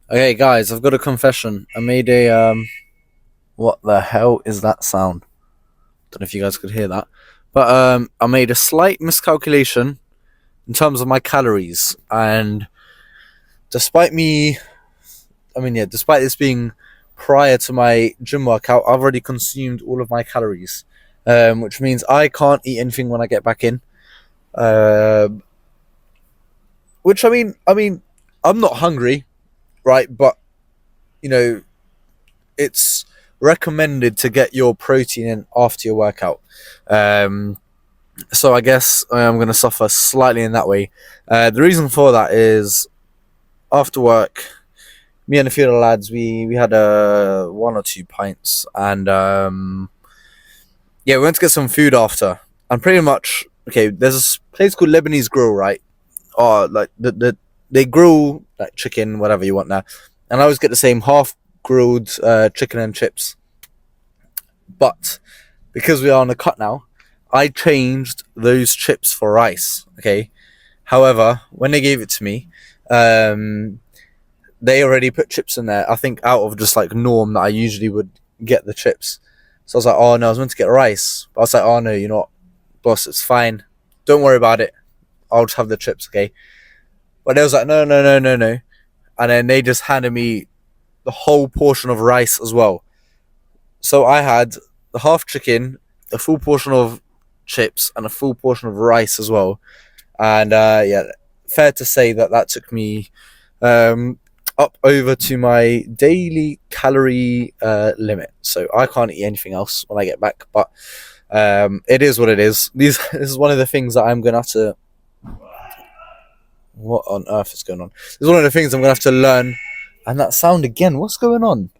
Okay, guys, I've got a confession. I made a. What the hell is that sound? Don't know if you guys could hear that, but I made a slight miscalculation in terms of my calories, and despite me, despite this being prior to my gym workout, I've already consumed all of my calories, which means I can't eat anything when I get back in. Um, which I'm not hungry, right? But you know, it's recommended to get your protein in after your workout. Um, so I guess I'm going to suffer slightly in that way. The reason for that is after work, me and a few of the lads, we had one or two pints, and yeah, we went to get some food after, and pretty much okay. There's this place called Lebanese Grill, right? Or like they grill like chicken, whatever you want there, and I always get the same half grilled chicken and chips. But because we are on the cut now, I changed those chips for rice. Okay. However, when they gave it to me, um, they already put chips in there. I think out of just like norm that I usually would get the chips. So I was like, oh no, I was meant to get rice. But I was like, oh no, you know what, boss, it's fine. Don't worry about it. I'll just have the chips, okay? But they was like, no, no, no, no, no. And then they just handed me the whole portion of rice as well. So I had the half chicken, a full portion of chips, and a full portion of rice as well. And yeah, fair to say that that took me um, up over to my daily calorie limit. So I can't eat anything else when I get back. But it is what it is. This is one of the things that I'm gonna have to. What on earth is going on? This is one of the things I'm gonna have to learn. And that sound again. What's going on?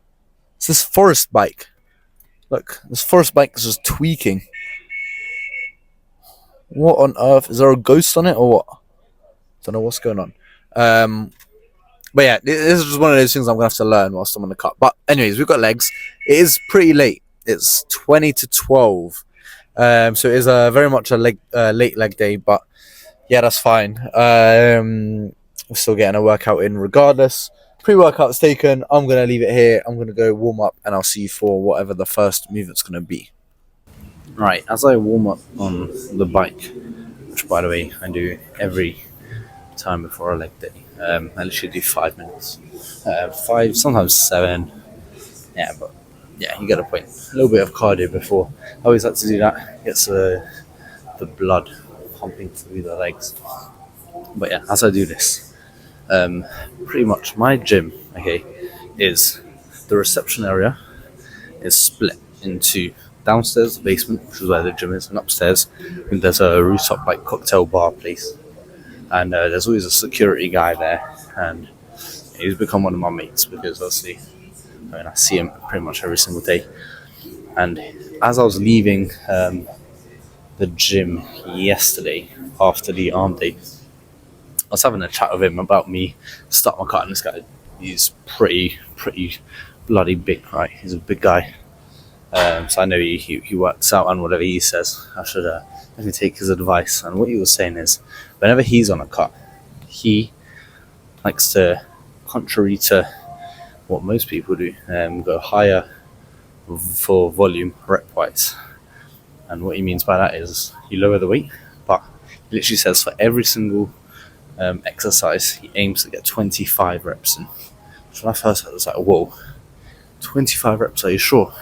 It's this forest bike. Look, this forest bike is just tweaking. What on earth? Is there a ghost on it or what? Don't know what's going on. Um, but yeah, this is just one of those things I'm gonna have to learn whilst I'm on the cut. But anyways, we've got legs. It is pretty late. It's 20 to 12. So it is very much a late leg day. But yeah, that's fine. We're still getting a workout in regardless. Pre-workout's taken. I'm gonna leave it here. I'm gonna go warm up, and I'll see you for whatever the first movement's gonna be. Right, as I warm up on the bike, which by the way I do every time before a leg day, I literally do 5 minutes, five, sometimes seven. Yeah, but yeah, you get a point. A little bit of cardio before. I always like to do that. Gets the blood pumping through the legs. But yeah, as I do this, pretty much my gym, okay, is the reception area is split into downstairs, the basement, which is where the gym is, and upstairs, and there's a rooftop like cocktail bar place, and there's always a security guy there, and he's become one of my mates because obviously, I see him pretty much every single day. And as I was leaving the gym yesterday after the arm day, I was having a chat with him about me starting my cut, and this guy, he's pretty bloody big, right? He's a big guy. So I know he works out, and whatever he says, I should definitely take his advice. And what he was saying is, whenever he's on a cut, he likes to, contrary to what most people do, go higher for volume rep wise. And what he means by that is you lower the weight, but he literally says for every single exercise, he aims to get 25 reps in. So when I first heard it, I was like, whoa, 25 reps, are you sure?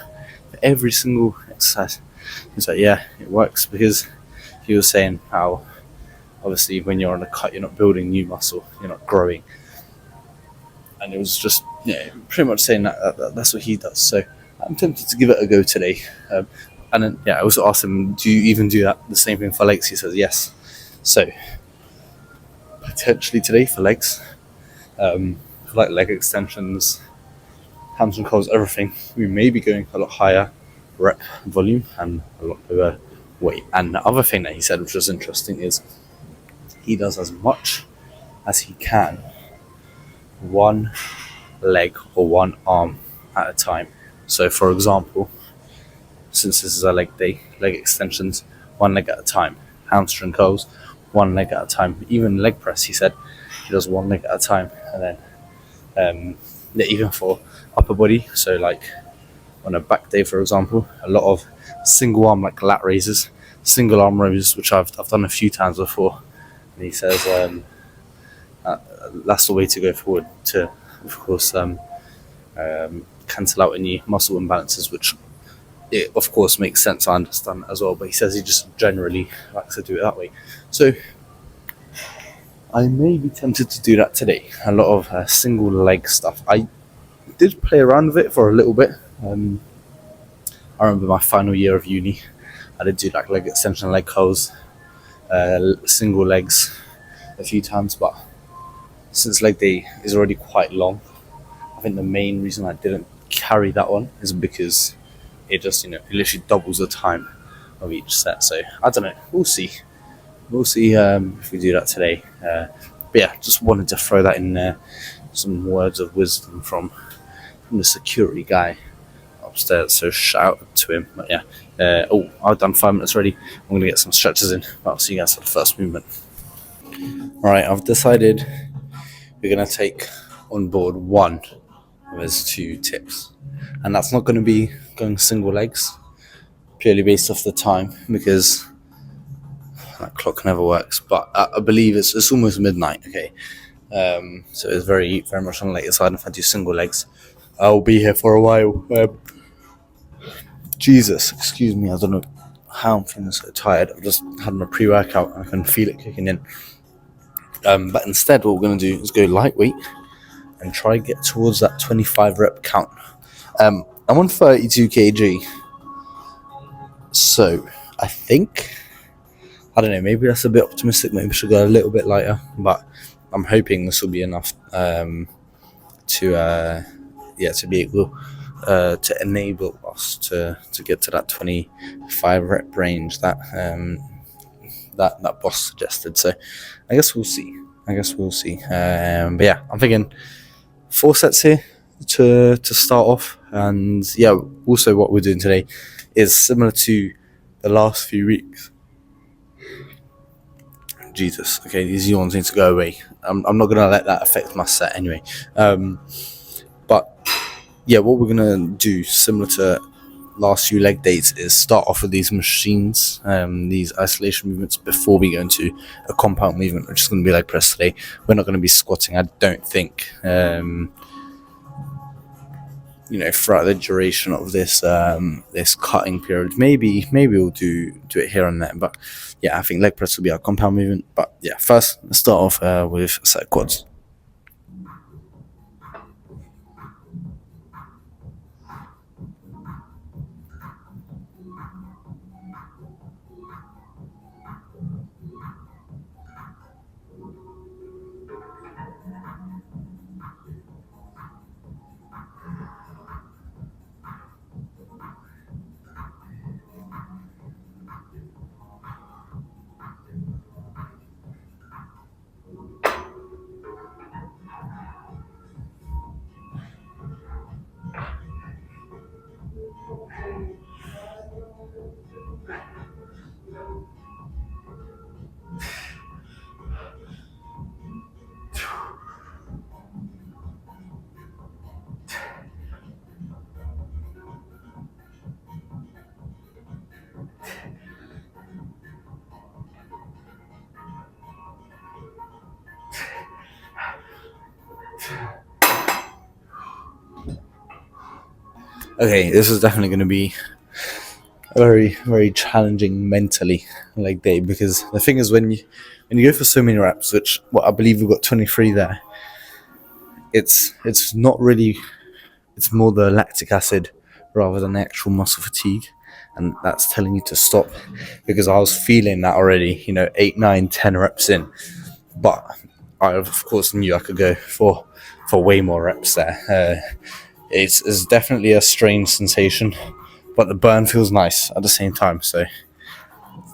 For every single exercise. He's like, yeah, it works, because he was saying how obviously when you're on a cut, you're not building new muscle, you're not growing. And it was just, yeah, pretty much saying that's what he does. So I'm tempted to give it a go today. And then, yeah, I also asked him, do you even do that, the same thing for legs? He says, yes. So potentially today for legs, for like leg extensions, hamstring curls, everything, we may be going a lot higher rep volume and a lot lower weight. And the other thing that he said, which was interesting, is he does as much as he can, one leg or one arm at a time. So for example, since this is a leg day, leg extensions, one leg at a time. Hamstring curls, one leg at a time. Even leg press, he said, he does one leg at a time. And then yeah, even for upper body. So like on a back day, for example, a lot of single arm like lat raises, single arm raises, which I've done a few times before. And he says that's the way to go forward to, of course, cancel out any muscle imbalances, which it of course makes sense. I understand as well, but he says he just generally likes to do it that way. So I may be tempted to do that today. A lot of single leg stuff. I did play around with it for a little bit. I remember my final year of uni. I did do like leg extension, leg curls, single legs a few times, but since leg day is already quite long, I think the main reason I didn't carry that on is because it just, it literally doubles the time of each set. So I don't know. We'll see. We'll see if we do that today. But yeah, just wanted to throw that in there. Some words of wisdom from the security guy upstairs. So shout out to him. But yeah. I've done 5 minutes already. I'm going to get some stretches in. I'll see you guys for the first movement. Alright, I've decided we're going to take on board one of his 2 tips. And that's not going to be going single legs, purely based off the time, because that clock never works. But I believe it's almost midnight, okay? So it's very, very much on the later side. If I do single legs, I'll be here for a while. Jesus, excuse me, I don't know how I'm feeling so tired. I've just had my pre-workout and I can feel it kicking in. But instead, what we're going to do is go lightweight and try get towards that 25 rep count. I'm on 32 kg, so I think, I don't know, maybe that's a bit optimistic. Maybe I should go a little bit lighter, but I'm hoping this will be enough to be able to enable us to get to that 25 rep range that that boss suggested. So I guess we'll see. But yeah, I'm thinking 4 sets here to start off. And yeah, also what we're doing today is similar to the last few weeks. Jesus, okay, these yawns need to go away. I'm not going to let that affect my set anyway. But yeah, what we're going to do, similar to last few leg days, is start off with these machines, these isolation movements, before we go into a compound movement, which is going to be leg press today. We're not going to be squatting, I don't think, throughout the duration of this this cutting period. Maybe we'll do it here and there, but yeah, I think leg press will be our compound movement. But yeah, first let's start off with a set of quads. Okay, this is definitely going to be a very, very challenging mentally leg day, because the thing is, when you go for so many reps, which I believe we've got 23 there, it's not really, it's more the lactic acid rather than the actual muscle fatigue, and that's telling you to stop, because I was feeling that already, 8, 9, 10 reps in, but I of course knew I could go for way more reps there. It's definitely a strange sensation, but the burn feels nice at the same time. So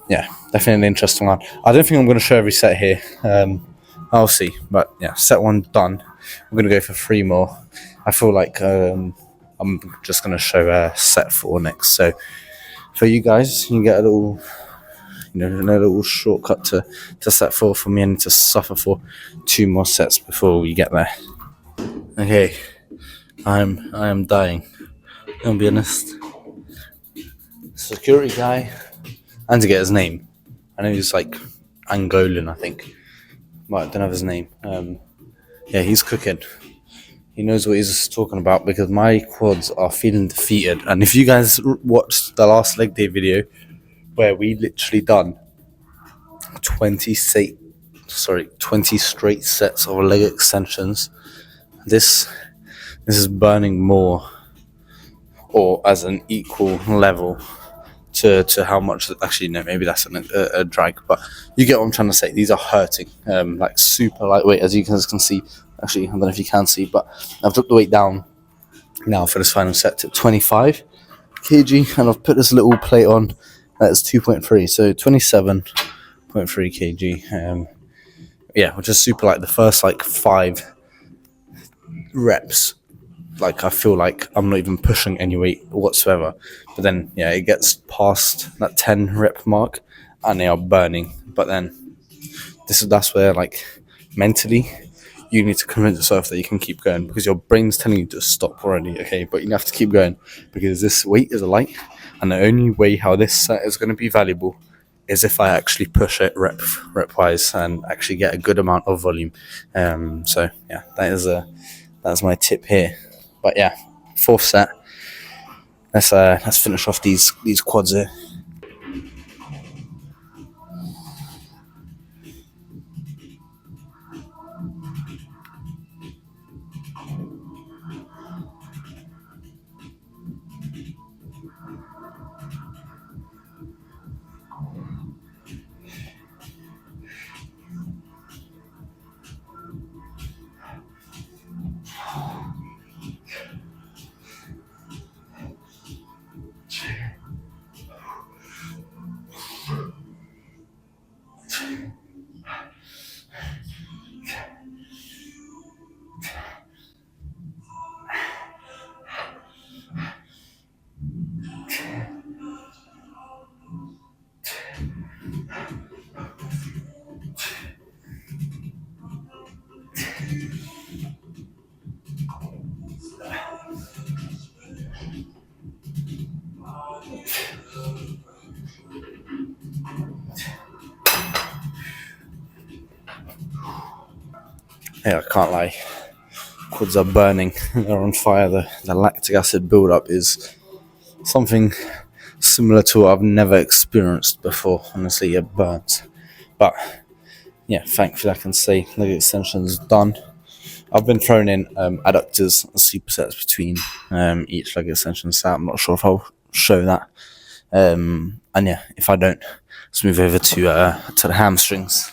yeah, definitely an interesting one. I don't think I'm going to show every set here. I'll see, but yeah, set 1 done. I'm going to go for 3 more. I feel like I'm just going to show set 4 next. So for you guys, you get a little, a little shortcut to set 4. For me, I need to suffer for 2 more sets before we get there. Okay, I am dying. I'll be honest. Security guy. And to get his name. I know he's like Angolan, I think. But I don't have his name. Yeah, he's cooking. He knows what he's talking about because my quads are feeling defeated. And if you guys watched the last leg day video where we literally done 20 straight sets of leg extensions, this is burning more or as an equal level to how much. Actually no, maybe that's a drag, but you get what I'm trying to say. These are hurting, like super lightweight, as you guys can see. Actually, I don't know if you can see, but I've dropped the weight down now for this final set to 25 kg, and I've put this little plate on that's 2.3, so 27.3 kg. Yeah, which is super light. The first like 5 reps, like I feel like I'm not even pushing any weight whatsoever. But then yeah, it gets past that 10 rep mark and they are burning. But then that's where like mentally you need to convince yourself that you can keep going because your brain's telling you to stop already, okay? But you have to keep going because this weight is light, and the only way how this set is going to be valuable is if I actually push it rep wise and actually get a good amount of volume. So yeah, that's my tip here. But yeah, fourth set. Let's finish off these quads here. Yeah, I can't lie. Quads are burning. They're on fire. The lactic acid buildup is something similar to what I've never experienced before. Honestly, it burns. But yeah, thankfully I can say leg extensions done. I've been throwing in adductors and supersets between each leg extension set. I'm not sure if I'll show that. And yeah, if I don't, let's move over to the hamstrings.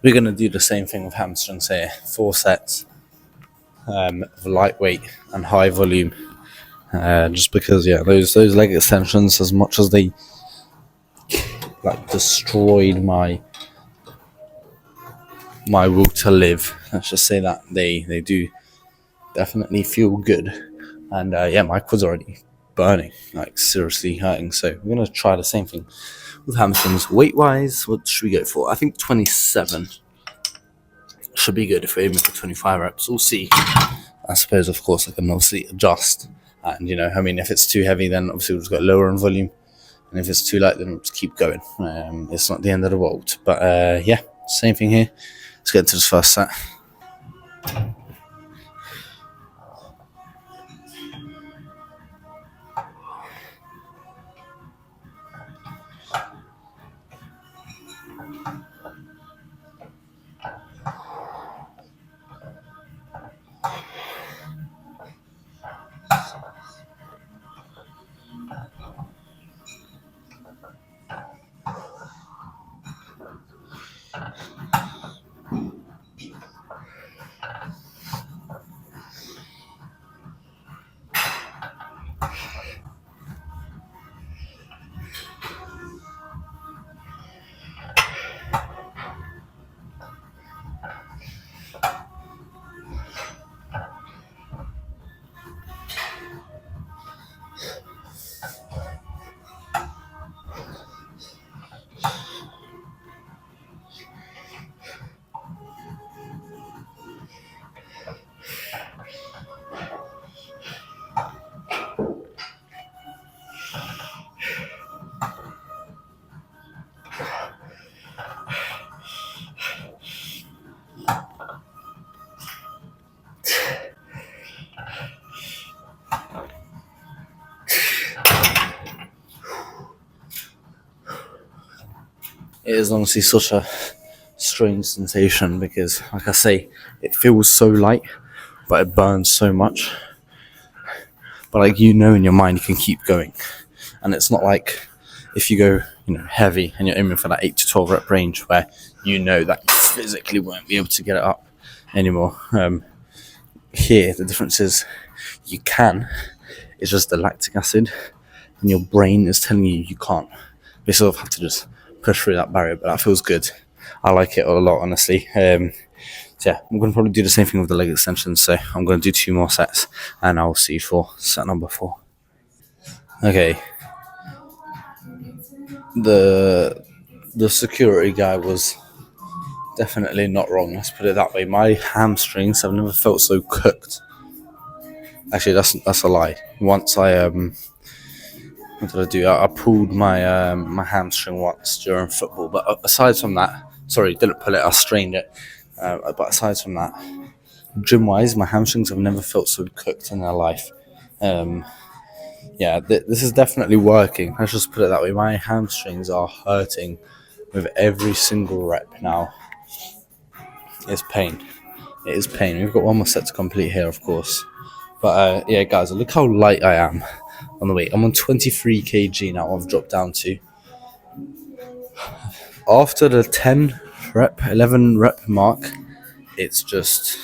We're gonna do the same thing with hamstrings here. 4 sets of lightweight and high volume. Just because yeah, those leg extensions, as much as they like destroyed my will to live, let's just say that they do definitely feel good. And yeah, my quads are already burning, like seriously hurting. So we're gonna try the same thing with hamstrings. Weight wise, what should we go for? I think 27 should be good if we're aiming for 25 reps. We'll see. I suppose, of course, I can obviously adjust. And I mean, if it's too heavy, then obviously we'll just go lower in volume. And if it's too light, then we'll just keep going. It's not the end of the world. But yeah, same thing here. Let's get into this first set. is honestly such a strange sensation because, like I say, it feels so light, but it burns so much. But like in your mind, you can keep going, and it's not like if you go heavy and you're aiming for that 8 to 12 rep range where that you physically won't be able to get it up anymore. Here, the difference is you can. It's just the lactic acid, and your brain is telling you can't. You sort of have to just push through that barrier, but that feels good. I like it a lot, honestly. So yeah, I'm going to probably do the same thing with the leg extensions. So I'm going to do 2 more sets, and I'll see you for set number 4. Okay. The security guy was definitely not wrong. Let's put it that way. My hamstrings have never felt so cooked. Actually, that's a lie. Once what did I do? I pulled my hamstring once during football, but aside from that, sorry, didn't pull it. I strained it. But aside from that, gym wise, my hamstrings have never felt so cooked in their life. Yeah, this is definitely working. Let's just put it that way. My hamstrings are hurting with every single rep now. It's pain. It is pain. We've got 1 more set to complete here, of course. But yeah, guys, look how light I am on the weight. I'm on 23 kg now. I've dropped down to. After the 11 rep mark, it's just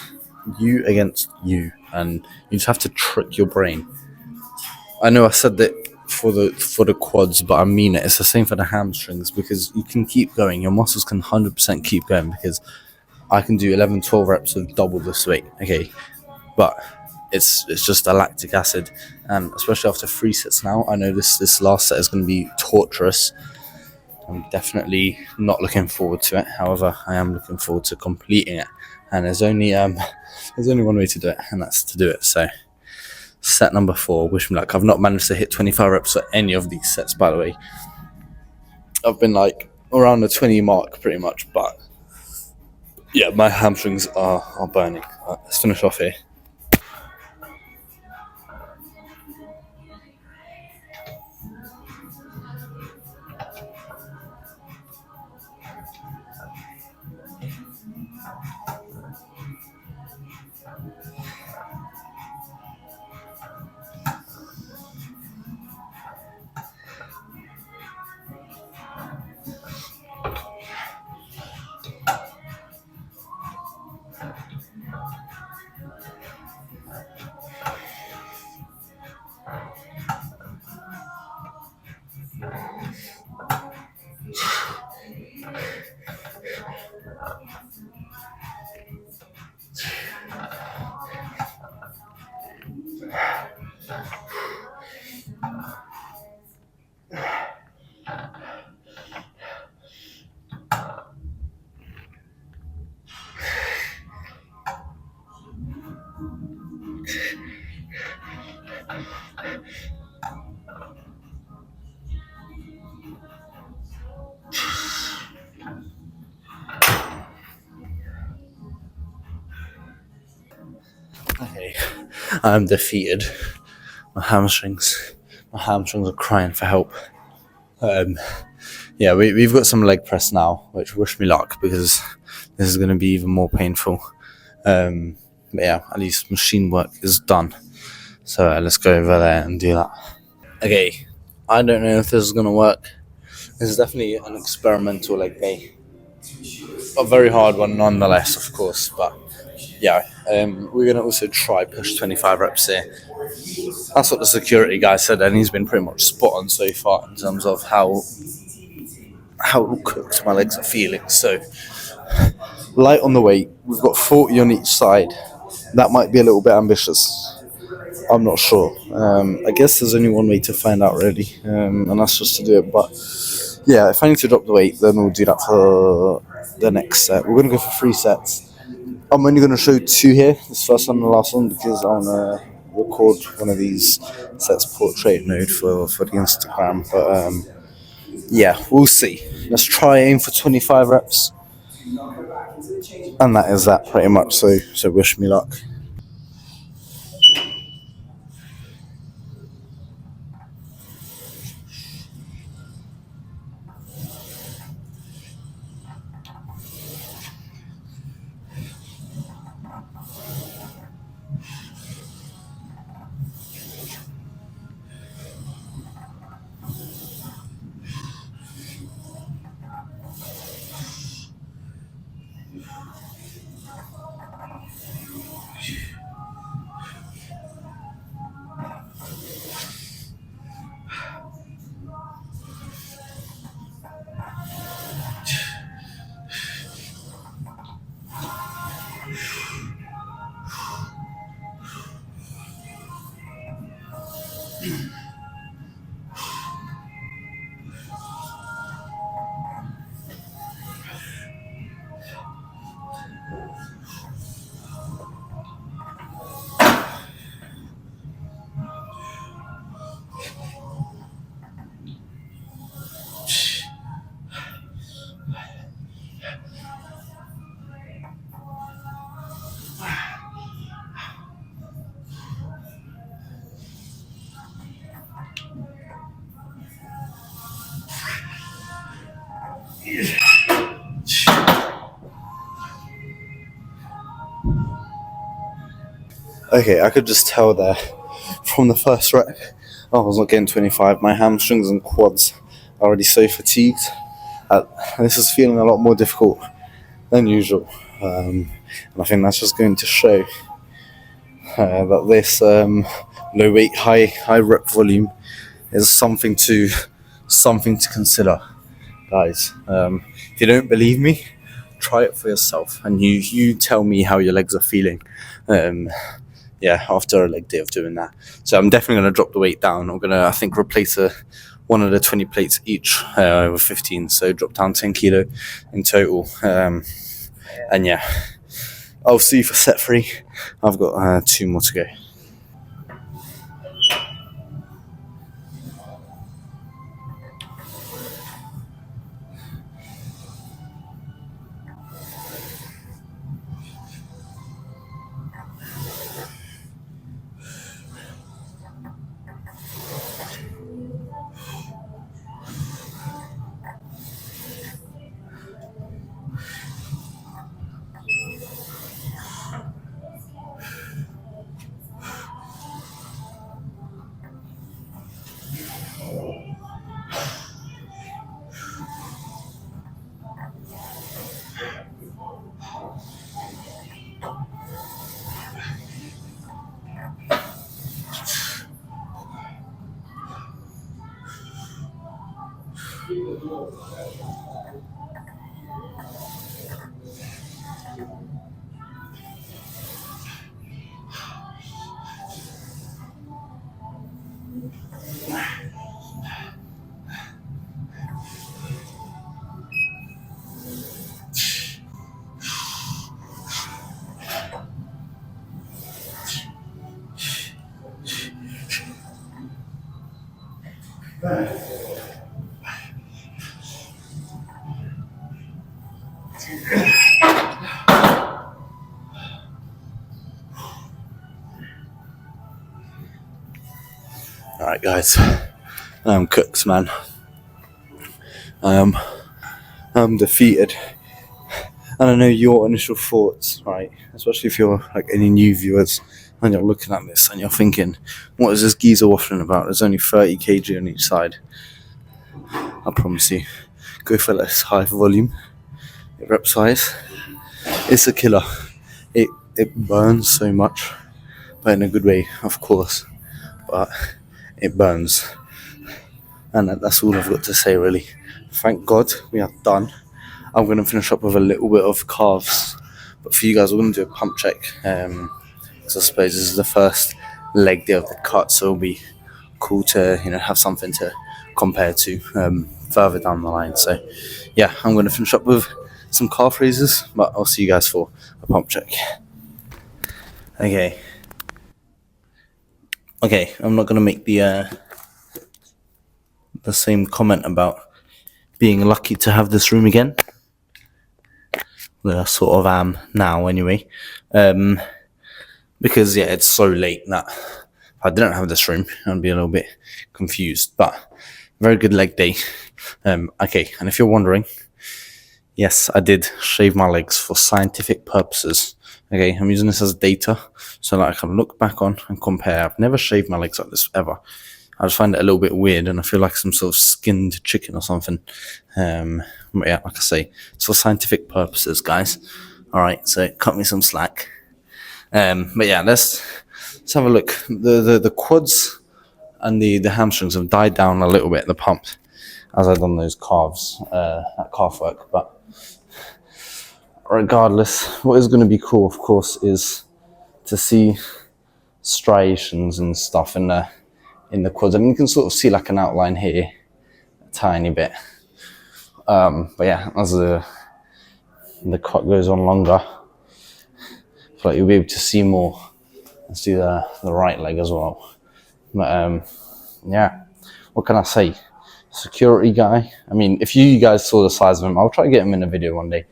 you against you, and you just have to trick your brain. I know I said that for the quads, but I mean it. It's the same for the hamstrings because you can keep going. Your muscles can 100% keep going because I can do 11, 12 reps of double this weight. Okay, but it's just a lactic acid, and especially after 3 sets now, I know this last set is going to be torturous. I'm definitely not looking forward to it. However, I am looking forward to completing it, and there's only one way to do it, and that's to do it. So, set number 4. Wish me luck. I've not managed to hit 25 reps for any of these sets, by the way. I've been like around the 20 mark pretty much, but yeah, my hamstrings are burning. Let's finish off here. Okay, I'm defeated. My hamstrings, my hamstrings are crying for help. Yeah, we've got some leg press now, which wish me luck because this is going to be even more painful. But yeah, at least machine work is done. So let's go over there and do that. Okay, I don't know if this is going to work. This is definitely an experimental leg day. A very hard one nonetheless, of course, but yeah, we're going to also try push 25 reps here. That's what the security guy said, and he's been pretty much spot on so far in terms of how cooked my legs are feeling. So light on the weight. We've got 40 on each side. That might be a little bit ambitious. I'm not sure. I guess there's only one way to find out, really, and that's just to do it. But yeah, if I need to drop the weight, then we'll do that for the next set. We're going to go for 3 sets. I'm only going to show 2 here, this first one and the last one, because I want to record one of these sets portrait mode for the Instagram. But yeah, we'll see. Let's try aim for 25 reps. And that is that pretty much, so wish me luck. Okay, I could just tell there from the first rep, I was not getting 25. My hamstrings and quads are already so fatigued. Uh, this is feeling a lot more difficult than usual. And I think that's just going to show that this low weight, high rep volume is something to consider, guys. If you don't believe me, try it for yourself, and you tell me how your legs are feeling. After a leg day of doing that. So I'm definitely going to drop the weight down. I'm going to, I think, replace one of the 20 plates each with 15. So drop down 10 kilo in total. And yeah, I'll see you for set 3. I've got 2 more to go. Alright, guys. I'm cooked, man. I'm defeated. And I know your initial thoughts, right? Especially if you're like any new viewers and you're looking at this and you're thinking, what is this geezer waffling about? There's only 30 kg on each side. I promise you, go for less high volume, rep size. It's a killer. It burns so much, but in a good way, of course. But it burns. And that's all I've got to say, really. Thank God we are done. I'm going to finish up with a little bit of calves. But for you guys, we're going to do a pump check. Because I suppose this is the first leg day of the cut, so it'll be cool to have something to compare to further down the line. So yeah, I'm going to finish up with some calf raises, but I'll see you guys for a pump check. Okay, I'm not going to make the same comment about being lucky to have this room again. That I sort of am now anyway. Because yeah, it's so late that if I didn't have this room, I'd be a little bit confused. But very good leg day. Okay, and if you're wondering, yes, I did shave my legs for scientific purposes. Okay, I'm using this as data so that I can look back on and compare. I've never shaved my legs like this ever. I just find it a little bit weird and I feel like some sort of skinned chicken or something. But yeah, like I say, it's for scientific purposes, guys. All right, so cut me some slack. But yeah, let's have a look. The quads and the hamstrings have died down a little bit. The pump, as I've done those calves, that calf work. But regardless, what is going to be cool, of course, is to see striations and stuff in the quads. I mean, you can sort of see like an outline here, a tiny bit. But yeah, as the cut goes on longer, I feel like you'll be able to see more. Let's do the right leg as well. But yeah, what can I say? Security guy. I mean, if you guys saw the size of him, I'll try to get him in a video one day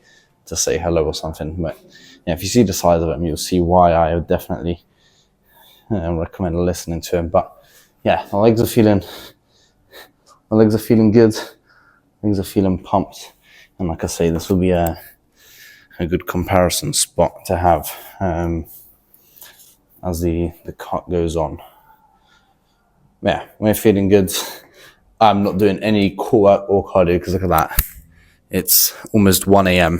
to say hello or something. But yeah, if you see the size of him, you'll see why I would definitely recommend listening to him. But yeah, my legs are feeling good. Legs are feeling pumped, and like I say, this will be a good comparison spot to have as the cut goes on. Yeah, we're feeling good. I'm not doing any core work or cardio because look at that. It's almost 1 a.m.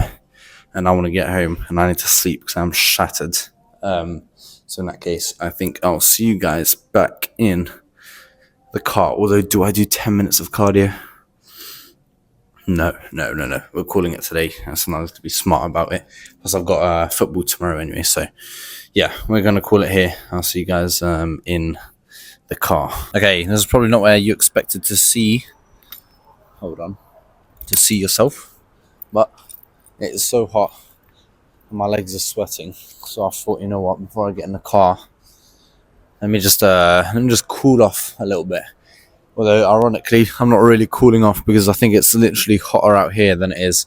and I want to get home and I need to sleep because I'm shattered. So in that case, I think I'll see you guys back in the car. Although, do I do 10 minutes of cardio? No. We're calling it today. That's nice to be smart about it. Plus, I've got football tomorrow anyway. So, yeah, we're going to call it here. I'll see you guys in the car. Okay, this is probably not where you expected to see. Hold on. To see yourself. But it is so hot. My legs are sweating. So I thought, you know what, before I get in the car, let me just cool off a little bit. Although, ironically, I'm not really cooling off because I think it's literally hotter out here than it is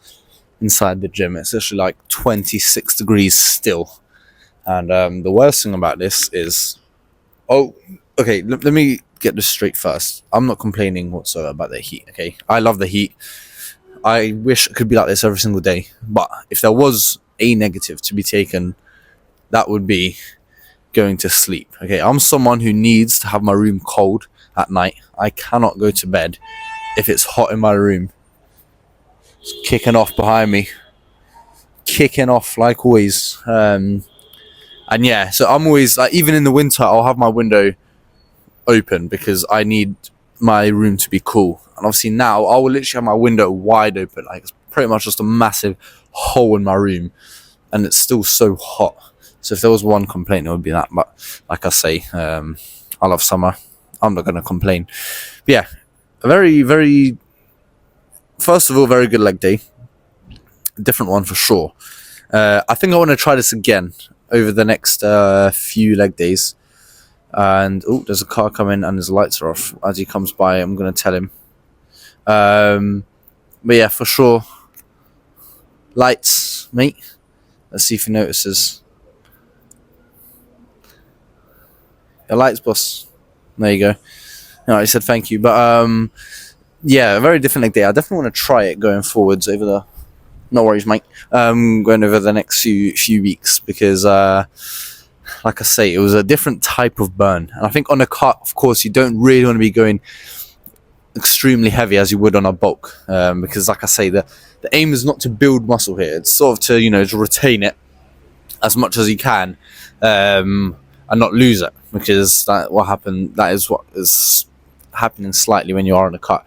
inside the gym. It's literally like 26 degrees still. And the worst thing about this is... Oh, okay, let me get this straight first. I'm not complaining whatsoever about the heat, okay? I love the heat. I wish it could be like this every single day. But if there was a negative to be taken, that would be going to sleep. Okay, I'm someone who needs to have my room cold at night. I cannot go to bed if it's hot in my room. It's kicking off behind me. Kicking off like always. And yeah, so I'm always, like, even in the winter, I'll have my window open because I need my room to be cool. And obviously now, I will literally have my window wide open. Like, it's pretty much just a massive hole in my room. And it's still so hot. So if there was one complaint, it would be that. But like I say, I love summer. I'm not going to complain. But yeah, a very, first of all, very good leg day. Different one for sure. I think I want to try this again over the next few leg days. And, oh, there's a car coming and his lights are off. As he comes by, I'm going to tell him. But yeah, for sure. Lights, mate. Let's see if he notices. Your lights, boss. There you go. No, he said thank you. But yeah, a very different leg day. I definitely want to try it going forwards over the... No worries, mate. Going over the next few weeks because, like I say, it was a different type of burn. And I think on a cut, of course, you don't really want to be going extremely heavy as you would on a bulk because, like I say, the aim is not to build muscle here. It's sort of to, you know, to retain it as much as you can and not lose it, because that is what is happening slightly when you are on a cut.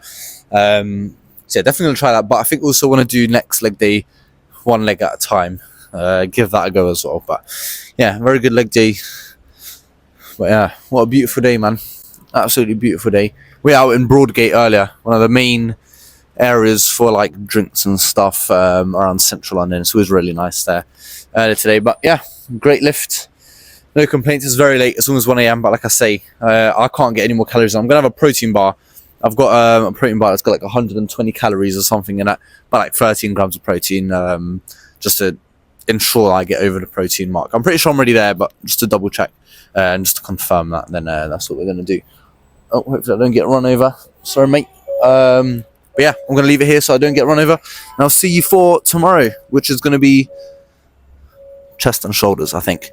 So yeah, definitely gonna try that. But I think also want to do next leg day, one leg at a time. Give that a go as well. But yeah, very good leg day. But yeah, what a beautiful day, man. Absolutely beautiful day. We're out in Broadgate earlier, one of the main areas for like drinks and stuff around central London. So it was really nice there earlier today. But yeah, great lift. No complaints. It's very late. It's almost 1 a.m. But like I say, I can't get any more calories. I'm going to have a protein bar. I've got a protein bar that's got like 120 calories or something in it, but like 13 grams of protein, just to ensure I get over the protein mark. I'm pretty sure I'm already there, but just to double check and just to confirm that, then that's what we're going to do. Oh, hopefully I don't get run over. Sorry, mate. But yeah, I'm going to leave it here so I don't get run over. And I'll see you for tomorrow, which is going to be chest and shoulders, I think.